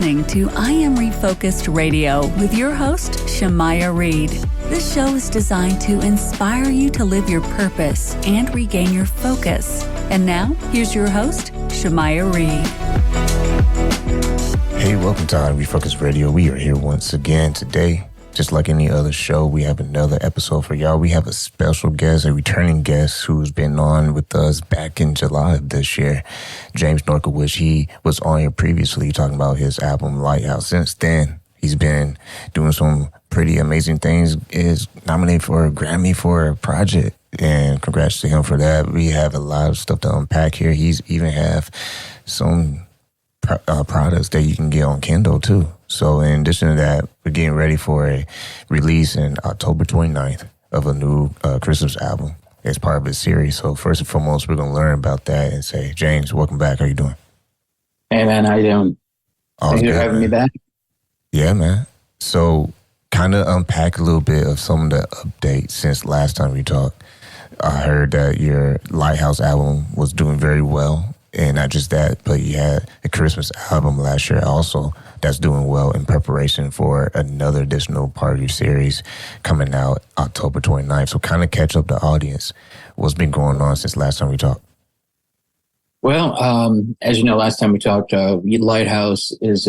listening to I Am Refocused Radio with your host, Shamaya Reed. This show is designed to inspire you to live your purpose and regain your focus. And now, here's your host, Shamaya Reed. Hey, welcome to I Am Refocused Radio. We are here once again today. Just like any other show, we have another episode for y'all. We have a special guest, a returning guest who's been on with us back in July of this year, James Norkawich. He was on here previously talking about his album Lighthouse. Since then, he's been doing some pretty amazing things. Is nominated for a Grammy for a project, and congrats to him for that. We have a lot of stuff to unpack here. He's even have some products that you can get on Kindle too. So in addition to that, we're getting ready for a release in October 29th of a new Christmas album as part of a series. So first and foremost, we're going to learn about that and say, James, welcome back. How you doing? Hey man, how you doing? Thanks for having me back. Yeah, man. So kind of unpack a little bit of some of the updates since last time we talked. I heard that your Lighthouse album was doing very well. And not just that, but you had a Christmas album last year also that's doing well in preparation for another additional part of your series coming out October 29th. So kind of catch up the audience. What's been going on since last time we talked? Well, as you know, last time we talked, Lighthouse was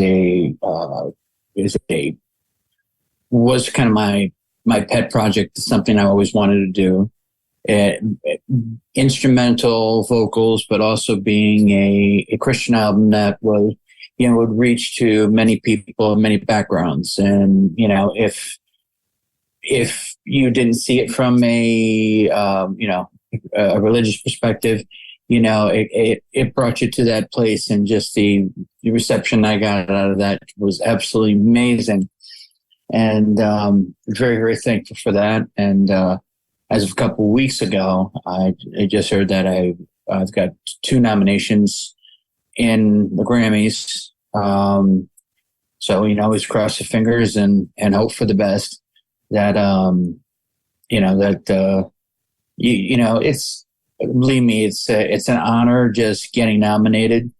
kind of my pet project, something I always wanted to do. Instrumental vocals, but also being a Christian album that was, would reach to many people, many backgrounds. And, if you didn't see it from a religious perspective, it brought you to that place, and just the reception I got out of that was absolutely amazing. And, very, very thankful for that. And, as of a couple of weeks ago, I just heard that I've got 2 nominations in the Grammys. So, always cross your fingers and hope for the best that, it's, believe me, it's an honor just getting nominated.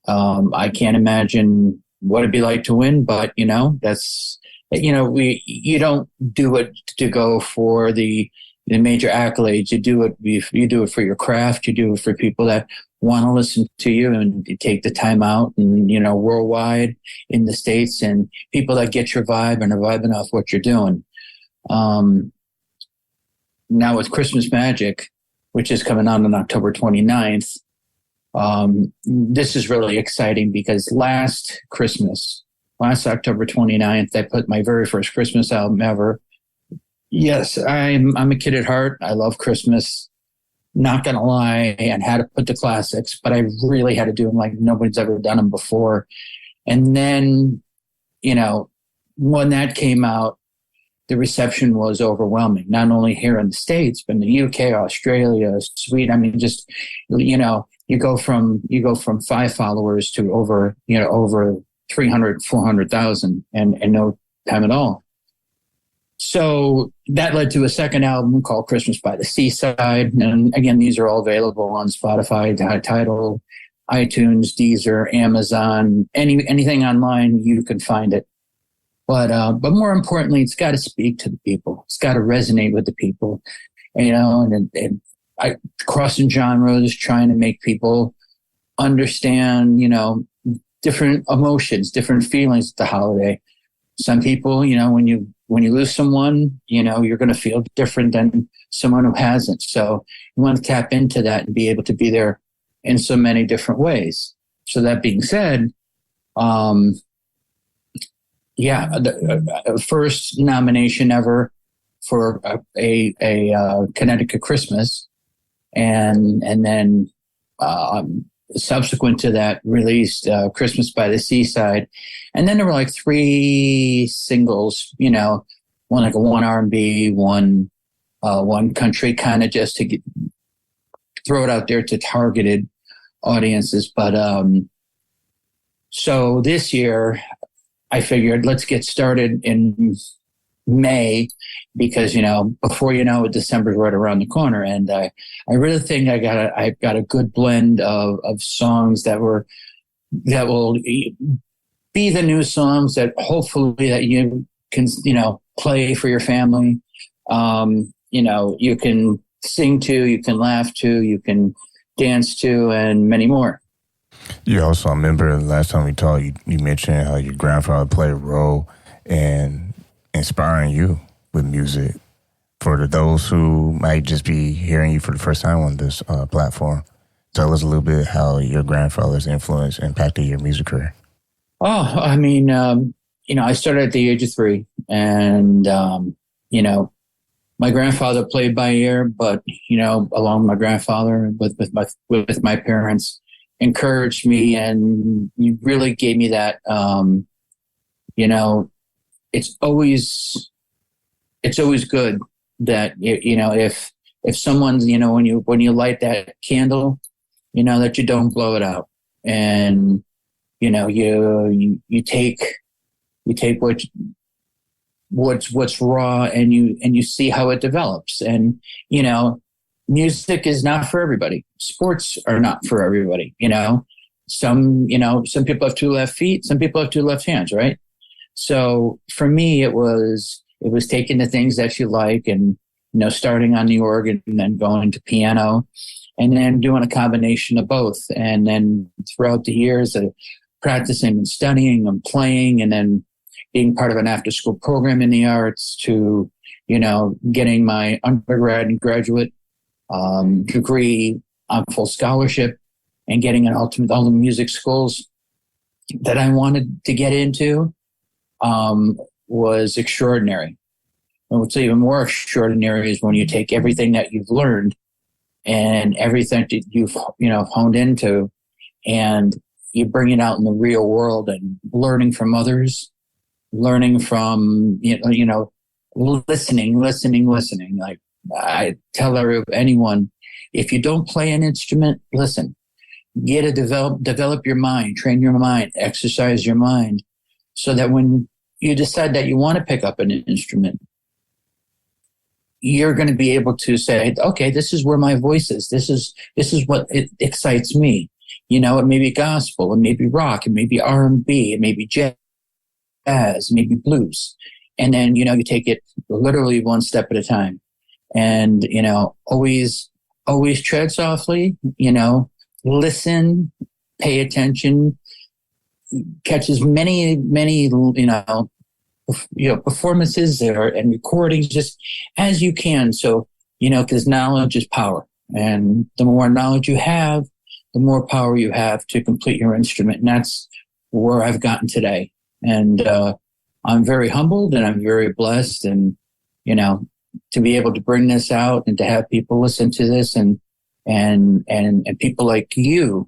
I can't imagine what it'd be like to win, but, that's, you don't do it to go for the major accolades. You do it for your craft. You do it for people that want to listen to you and take the time out, and, worldwide, in the States, and people that get your vibe and are vibing off what you're doing. Now with Christmas Magic, which is coming out on October 29th, this is really exciting because last October 29th, I put my very first Christmas album ever. Yes, I'm a kid at heart. I love Christmas. Not gonna lie, and had to put the classics, but I really had to do them like nobody's ever done them before. And then, when that came out, the reception was overwhelming. Not only here in the States, but in the UK, Australia, Sweden. I mean, just you go from 5 followers to over 300, 400,000 and no time at all. So that led to a second album called Christmas by the Seaside. And again, these are all available on Spotify, Tidal, iTunes, Deezer, Amazon, anything online, you can find it. But more importantly, it's got to speak to the people. It's got to resonate with the people, and crossing genres, trying to make people understand, different emotions, different feelings at the holiday. Some people, when you lose someone, you're going to feel different than someone who hasn't. So you want to tap into that and be able to be there in so many different ways. So that being said, the first nomination ever for a Connecticut Christmas, and then subsequent to that, released Christmas by the Seaside. And then there were like 3 singles, one R&B, one country, kind of just to throw it out there to targeted audiences. But so this year I figured let's get started in May, because before December's right around the corner, and I really think I've got a good blend of songs that will be the new songs that hopefully that you can, play for your family. You can sing to, you can laugh to, you can dance to, and many more. You also, I remember the last time we talked, you mentioned how your grandfather played a role in inspiring you with music. For those who might just be hearing you for the first time on this platform, tell us a little bit how your grandfather's influence impacted your music career. Oh, I mean, I started at the age of 3, and, my grandfather played by ear, but, along with my grandfather, with my parents, encouraged me, and you really gave me that, it's always good that, if someone's, when you light that candle, that you don't blow it out. And, you take what's raw, and you see how it develops. And, music is not for everybody. Sports are not for everybody. Some people have 2 left feet, some people have 2 left hands, right? So for me, it was taking the things that you like and, starting on the organ and then going to piano and then doing a combination of both. And then throughout the years of practicing and studying and playing, and then being part of an after school program in the arts, to, getting my undergrad and graduate degree on full scholarship, and getting all the music schools that I wanted to get into, was extraordinary. And what's even more extraordinary is when you take everything that you've learned and everything that you've, honed into, and you bring it out in the real world, and learning from others, learning from, listening. Like I tell anyone, if you don't play an instrument, listen. Develop your mind, train your mind, exercise your mind, so that when you decide that you want to pick up an instrument, you're going to be able to say, okay, this is where my voice is. This is what it excites me. It may be gospel, it may be rock, it may be R&B, it may be jazz, it may be blues. And then, you take it literally one step at a time. And, always tread softly, listen, pay attention, catch as many, performances and recordings just as you can. So, because knowledge is power. And the more knowledge you have, the more power you have to complete your instrument. And that's where I've gotten today. And I'm very humbled, and I'm very blessed. And, to be able to bring this out and to have people listen to this, and people like you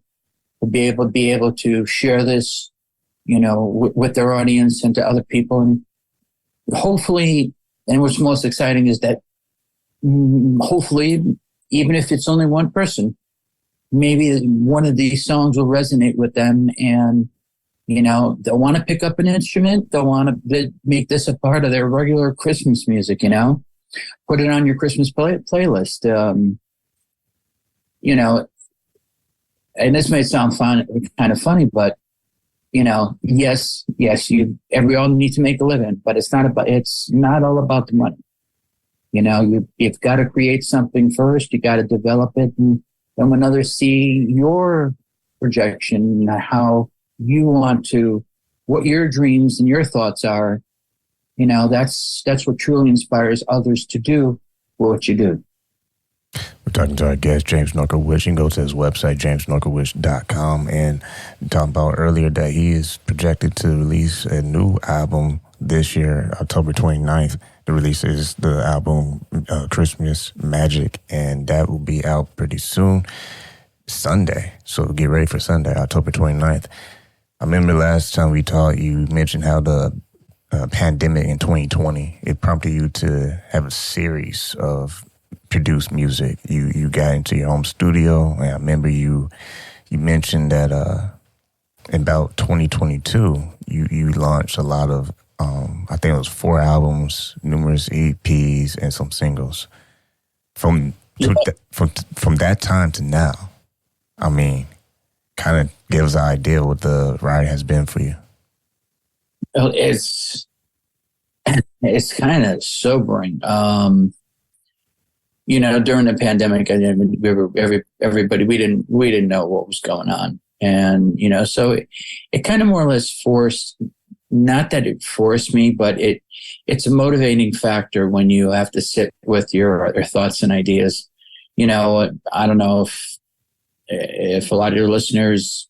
will be able to share this, with their audience and to other people. And hopefully, and what's most exciting is that hopefully, even if it's only one person, maybe one of these songs will resonate with them, and, they'll want to pick up an instrument. They'll want to make this a part of their regular Christmas music, put it on your Christmas playlist. And this may sound kind of funny, but, yes, we all need to make a living, but it's not all about the money. You've got to create something first. You got to develop it. And then when others see your projection, how you want to, what your dreams and your thoughts are, that's what truly inspires others to do what you do. We're talking to our guest, James Norkawich. You can go to his website, jamesnorkawich.com, and talking about earlier that he is projected to release a new album this year, October 29th. The release is the album Christmas Magic, and that will be out pretty soon, Sunday. So get ready for Sunday, October 29th. I remember last time we talked, you mentioned how the pandemic in 2020, it prompted you to have a series of produced music. You got into your home studio, and I remember you mentioned that in about 2022, you launched a lot of, I think it was 4 albums, numerous EPs, and some singles. From that time to now, I mean, kind of give us an idea what the ride has been for you. It's kind of sobering. During the pandemic, everybody, we didn't know what was going on. And, so it kind of more or less forced, not that it forced me, but it's a motivating factor when you have to sit with your thoughts and ideas. I don't know if a lot of your listeners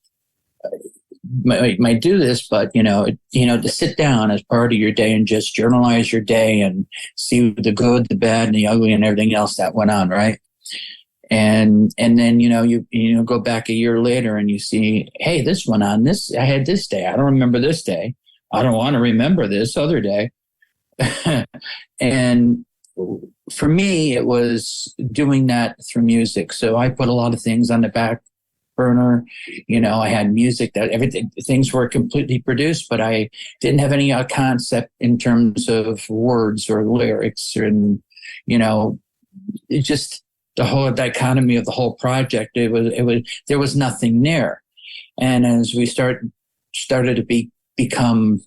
might do this, but to sit down as part of your day and just journalize your day and see the good, the bad, and the ugly, and everything else that went on, right? And then you go back a year later and you see, hey, this went on. I had this day. I don't remember this day. I don't want to remember this other day. And for me, it was doing that through music. So I put a lot of things on the back burner. I had music that things were completely produced, but I didn't have any concept in terms of words or lyrics, and it just the whole dichotomy of the whole project. There was nothing there, and as we started to become.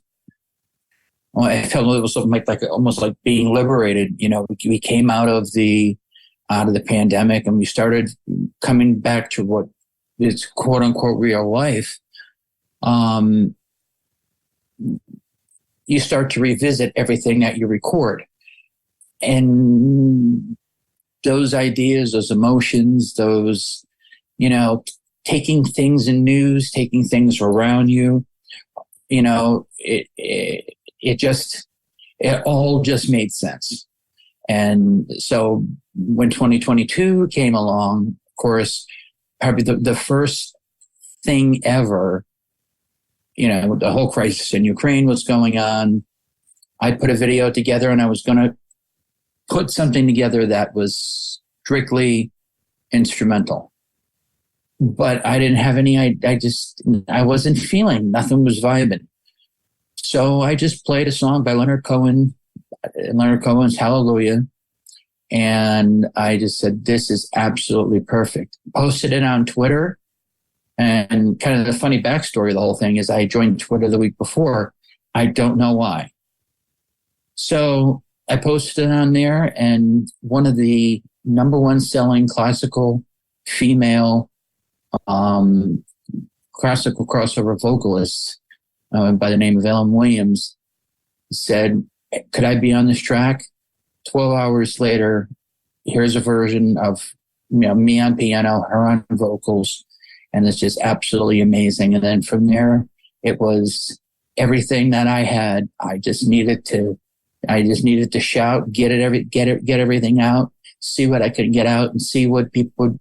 Well, I felt it was something like almost like being liberated. We came out of the pandemic, and we started coming back to what is quote unquote real life. You start to revisit everything that you record, and those ideas, those emotions, those taking things in news, taking things around you. It all just made sense. And so when 2022 came along, of course, probably the first thing ever, the whole crisis in Ukraine was going on. I put a video together, and I was going to put something together that was strictly instrumental. But I didn't have any, I wasn't feeling, nothing was vibing. So I just played a song by Leonard Cohen's Hallelujah. And I just said, this is absolutely perfect. Posted it on Twitter. And kind of the funny backstory of the whole thing is I joined Twitter the week before. I don't know why. So I posted it on there, and one of the number one selling classical female classical crossover vocalists by the name of Ellen Williams said, could I be on this track? 12 hours later, here's a version of me on piano, her on vocals, and it's just absolutely amazing. And then from there, it was everything that I had. I just needed to shout, get everything out, see what I could get out, and see what people would,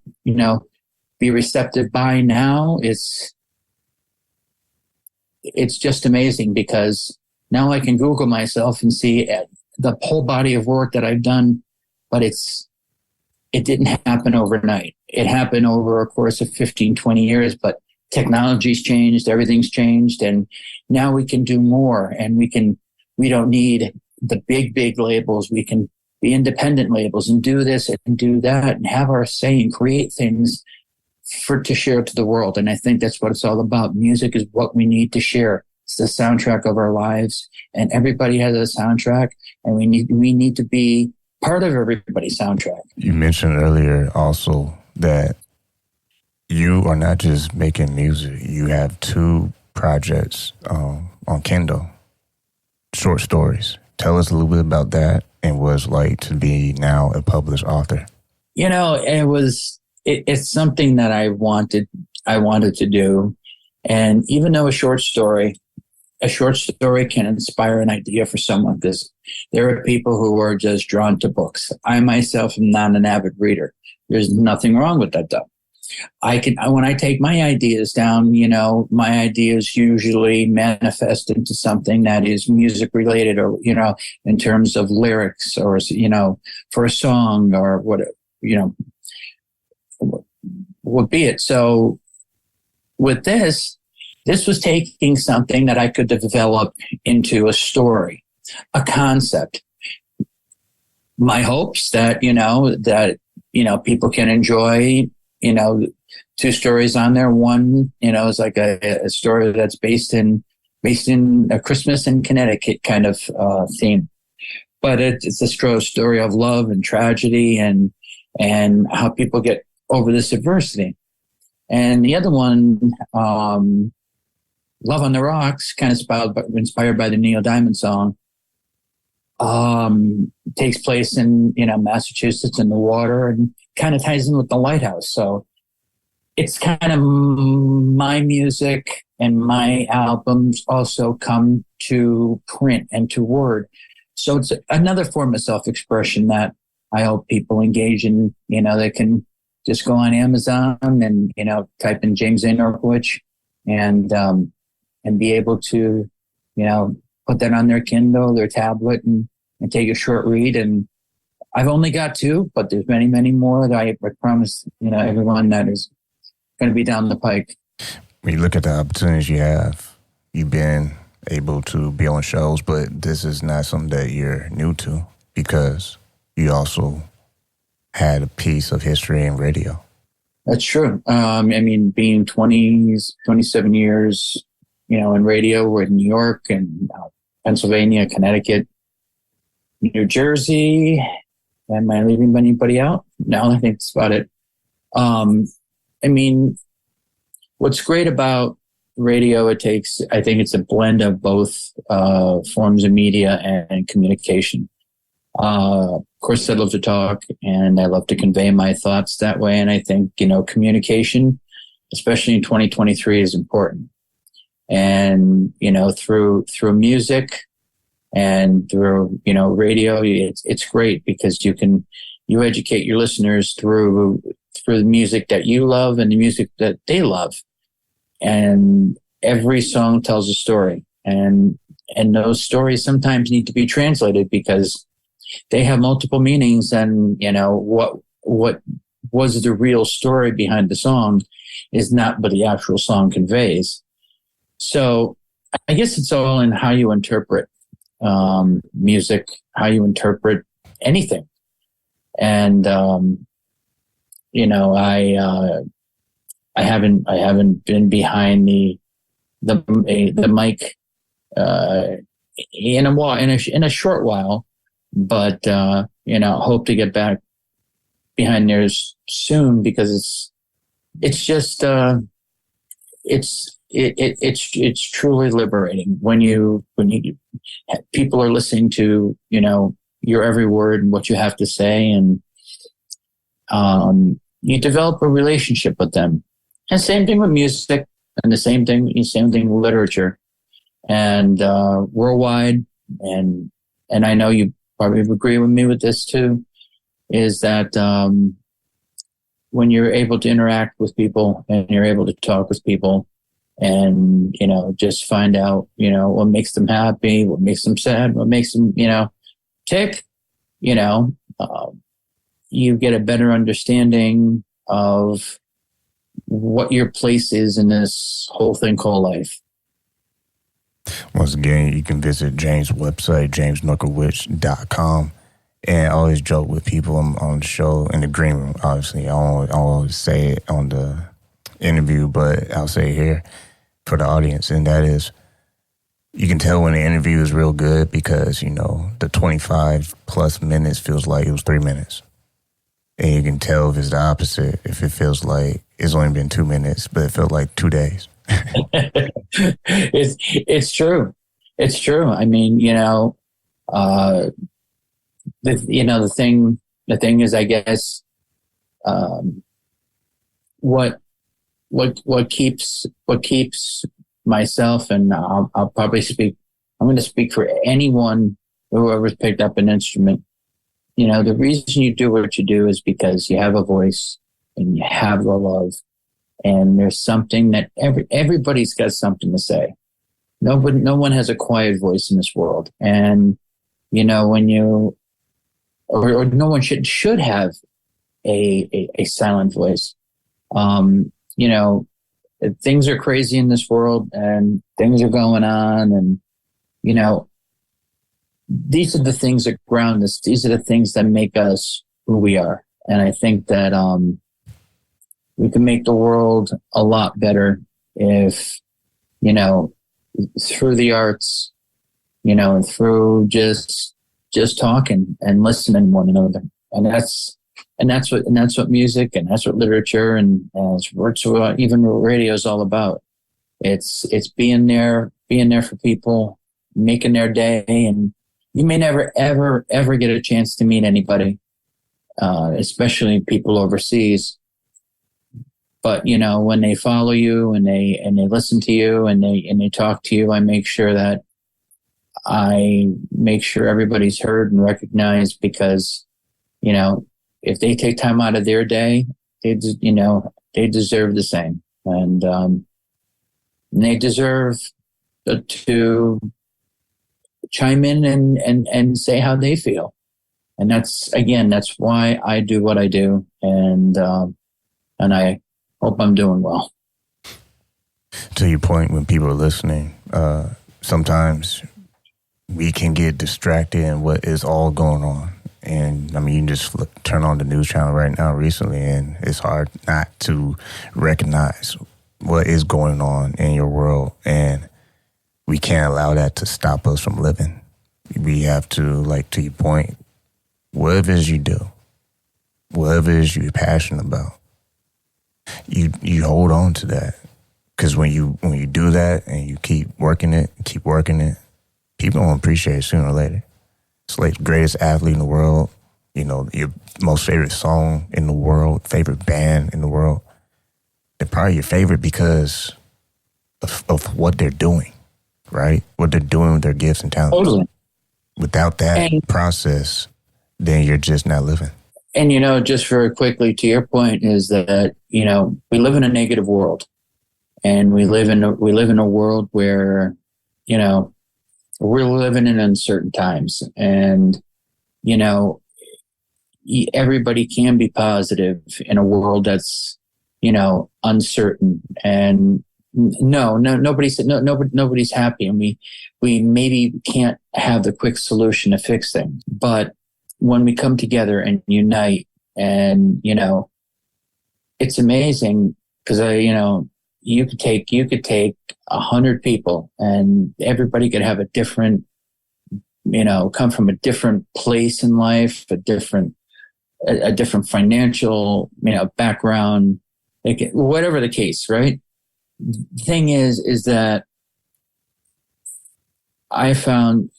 be receptive by. Now it's just amazing, because now I can Google myself and see the whole body of work that I've done, but it didn't happen overnight. It happened over a course of 15, 20 years, but technology's changed, everything's changed, and now we can do more, and we don't need the big labels. We can be independent labels and do this and do that and have our say and create things to share to the world. And I think that's what it's all about. Music is what we need to share. It's the soundtrack of our lives, and everybody has a soundtrack, and we need to be part of everybody's soundtrack. You mentioned earlier also that you are not just making music. You have 2 projects on Kindle, short stories. Tell us a little bit about that and what it's like to be now a published author. It's something that I wanted to do. And even though a short story can inspire an idea for someone, because there are people who are just drawn to books. I myself am not an avid reader. There's nothing wrong with that, though. When I take my ideas down, my ideas usually manifest into something that is music related, or, in terms of lyrics, or, for a song, or whatever, would be it. So with this was taking something that I could develop into a story, a concept. My hopes that, people can enjoy, 2 stories on there. One, is like a story that's based in based in a Christmas in Connecticut kind of theme. But it's a story of love and tragedy and how people get over this adversity. And the other one, Love on the Rocks, kind of inspired by the Neil Diamond song, takes place in, Massachusetts in the water and kind of ties in with the lighthouse. So it's kind of my music and my albums also come to print and to word. So it's another form of self-expression that I hope people engage in. They can just go on Amazon and, type in James A. Norkawich and be able to, put that on their Kindle, their tablet and take a short read. And I've only got 2, but there's many, many more that I promise, everyone that is going to be down the pike. When you look at the opportunities you have, you've been able to be on shows, but this is not something that you're new to because you also had a piece of history in radio. That's true. Being 27 years, in radio, we're in New York and Pennsylvania, Connecticut, New Jersey. Am I leaving anybody out? No, I think that's about it. What's great about radio, I think it's a blend of both forms of media and communication. Of course, I love to talk and I love to convey my thoughts that way. And I think, communication, especially in 2023, is important. And, through music and through, radio, it's great because you educate your listeners through the music that you love and the music that they love. And every song tells a story, and those stories sometimes need to be translated because they have multiple meanings. And what was the real story behind the song is not what the actual song conveys. So I guess it's all in how you interpret music, how you interpret anything. And I haven't been behind the mic in a short while, but hope to get back behind there soon because it's truly liberating when people are listening to your every word and what you have to say, and you develop a relationship with them. And same thing with music, and the same thing with literature, and worldwide. And I know you probably agree with me with this too, is that when you're able to interact with people and you're able to talk with people, and just find out what makes them happy, what makes them sad, what makes them tick, you get a better understanding of what your place is in this whole thing called life. Once again, you can visit James' website, jamesnorkawich.com. And I always joke with people on the show in the green room. Obviously, I always say it on the interview, but I'll say it here for the audience. And that is, you can tell when the interview is real good because, the 25 plus minutes feels like it was 3 minutes. And you can tell if it's the opposite, if it feels like it's only been 2 minutes, but it felt like 2 days. It's true. It's true. The thing is, I guess, what keeps myself, and I'll probably speak. I'm going to speak for anyone whoever's picked up an instrument. The reason you do what you do is because you have a voice and you have the love, and there's something that everybody's got something to say. No one has a quiet voice in this world, and when you or no one should have a silent voice. Things are crazy in this world, and things are going on, and these are the things that ground us. These are the things that make us who we are. And I think that we can make the world a lot better if through the arts, and through just talking and listening to one another. And that's what music, and that's what literature, and it's what even radio is all about. It's being there for people, making their day. And you may never, ever, ever get a chance to meet anybody, especially people overseas. But, when they follow you and they listen to you and they talk to you, I make sure everybody's heard and recognized, because, if they take time out of their day, they deserve the same. And they deserve to chime in and say how they feel. And that's why I do what I do. And I hope I'm doing well. To your point, when people are listening, sometimes we can get distracted in what is all going on. And I mean, you can just turn on the news channel right now recently, and it's hard not to recognize what is going on in your world. And we can't allow that to stop us from living. We have to, like, to your point, whatever it is you do, whatever it is you're passionate about, you hold on to that. Because when you do that and you keep working it, people don't appreciate it sooner or later. It's like the greatest athlete in the world, your most favorite song in the world, favorite band in the world. They're probably your favorite because of what they're doing, right? What they're doing with their gifts and talents. Totally. Without that process, then you're just not living. And, just very quickly to your point is that, we live in a negative world, and we live in a world where, we're living in uncertain times, and, everybody can be positive in a world that's, uncertain. And nobody's happy, and we maybe can't have the quick solution to fix things. But when we come together and unite, and, it's amazing, because you could take 100 people, and everybody could have a different, come from a different place in life, a different financial, background, whatever the case, right? The thing is that I found,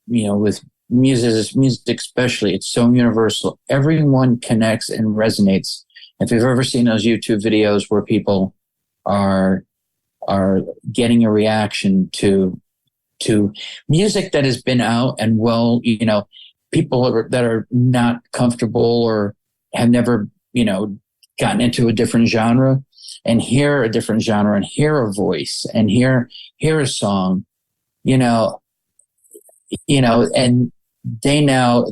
with music especially, it's so universal. Everyone connects and resonates. If you've ever seen those YouTube videos where people are getting a reaction to music that has been out, and people that are not comfortable or have never, gotten into a different genre, and hear a different genre and hear a voice and hear a song, and they now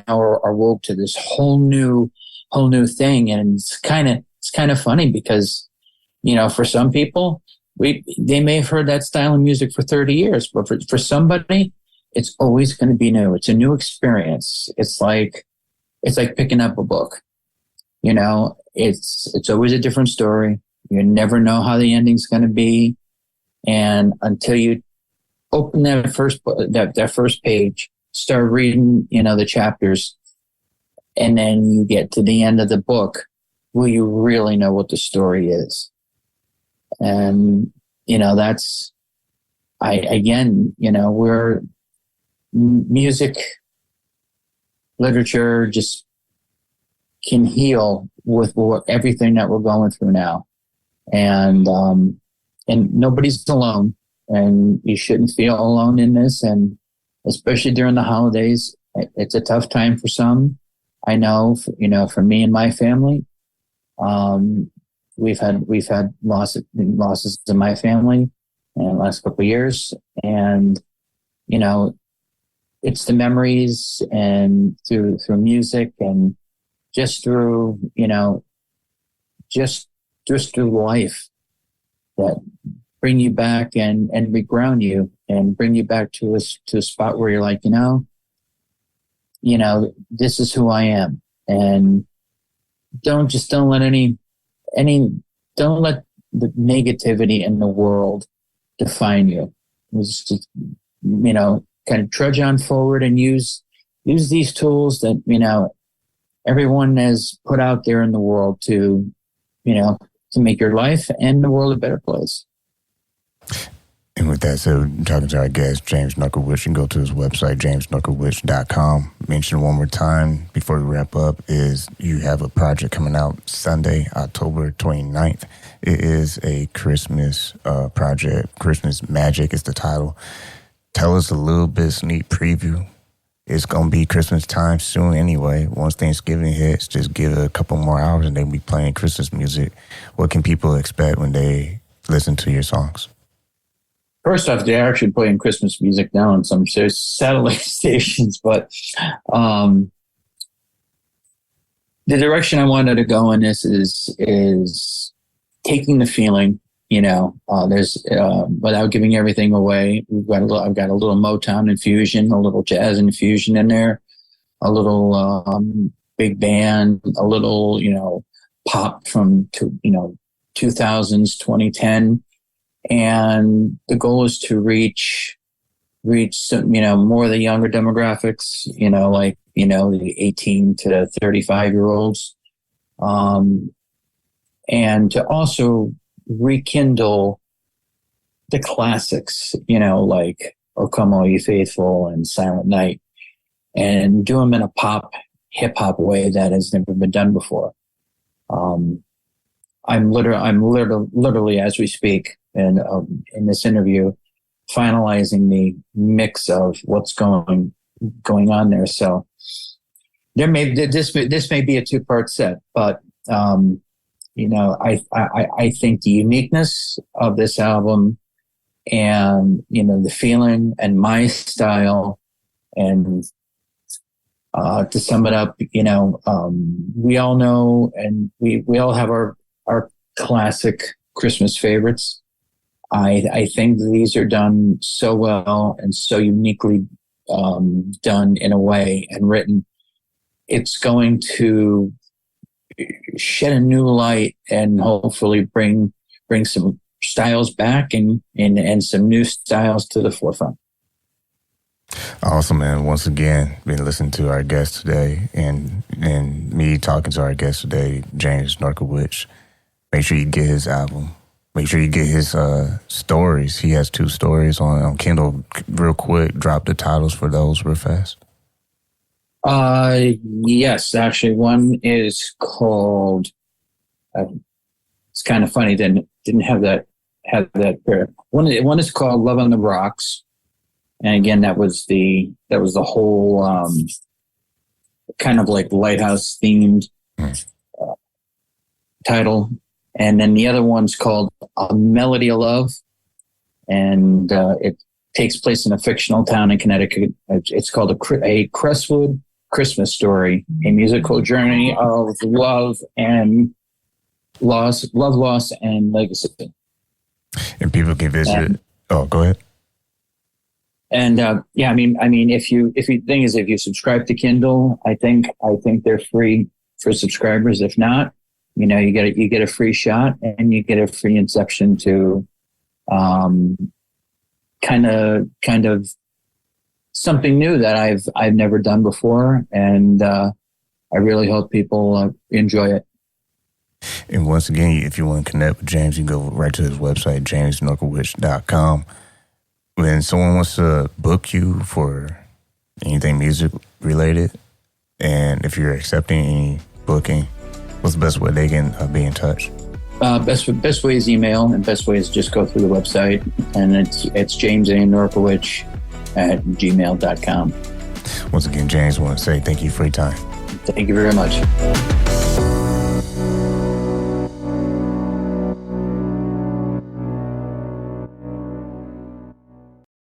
are woke to this whole new thing. And it's kind of funny, because, for some people, they may have heard that style of music for 30 years, but for somebody, it's always going to be new. It's a new experience. It's like picking up a book. It's always a different story. You never know how the ending's going to be, and until you open that first page, start reading, the chapters, and then you get to the end of the book, will you really know what the story is? And, that's, we're music, literature just can heal with everything that we're going through now. And nobody's alone, and you shouldn't feel alone in this. And especially during the holidays, it's a tough time for some. I know, for me and my family, we've had losses in my family in the last couple of years, and it's the memories, and through music, and just through just through life, that bring you back and reground you and bring you back to a spot where you're like, this is who I am. And don't let don't let the negativity in the world define you. was to, kind of trudge on forward and use these tools that, everyone has put out there in the world to make your life and the world a better place. And with that said, talking to our guest, James Norkawich, you can go to his website, jamesnorkawich.com. Mention one more time before we wrap up is you have a project coming out Sunday, October 29th. It is a Christmas project. Christmas Magic is the title. Tell us a little bit sneak preview. It's going to be Christmas time soon anyway. Once Thanksgiving hits, just give it a couple more hours and they'll be playing Christmas music. What can people expect when they listen to your songs? First off, they're actually playing Christmas music now on some satellite stations, but the direction I wanted to go in this is taking the feeling, there's without giving everything away. I've got a little Motown infusion, a little jazz infusion in there, a little big band, a little pop from 2000s, 2010. And the goal is to reach some, more of the younger demographics, the 18 to 35 year olds. And to also rekindle the classics, like O Come All You Faithful and Silent Night, and do them in a pop, hip hop way that has never been done before. I'm literally, as we speak, and in this interview, finalizing the mix of what's going on there. So this may be a 2-part set, but I think the uniqueness of this album, and the feeling and my style, and to sum it up, we all know, and we all have our classic Christmas favorites. I think these are done so well and so uniquely done in a way and written. It's going to shed a new light and hopefully bring some styles back and some new styles to the forefront. Awesome, man. Once again, been listening to our guest today and me talking to our guest today, James Norkawich. Make sure you get his album. Make sure you get his stories. He has 2 stories on Kindle. Real quick, drop the titles for those real fast. Yes, actually, one is called. It's kind of funny. Didn't have that pair. One is called Love on the Rocks, and again, that was the whole kind of like lighthouse themed title. And then the other one's called A Melody of Love, and it takes place in a fictional town in Connecticut. It's called a Crestwood Christmas Story, a musical journey of love, loss, and legacy. And people can visit. Go ahead. And if you subscribe to Kindle, I think they're free for subscribers. If not, you get a free shot and you get a free inception to kind of something new that I've never done before, and I really hope people enjoy it. And once again, if you want to connect with James, you can go right to his website, jamesnorkawich.com. When someone wants to book you for anything music related, and if you're accepting any booking, what's the best way they can be in touch? Best way is email, and best way is just go through the website, and it's james.norkawich@gmail.com. Once again, James, I want to say thank you for your time. Thank you very much.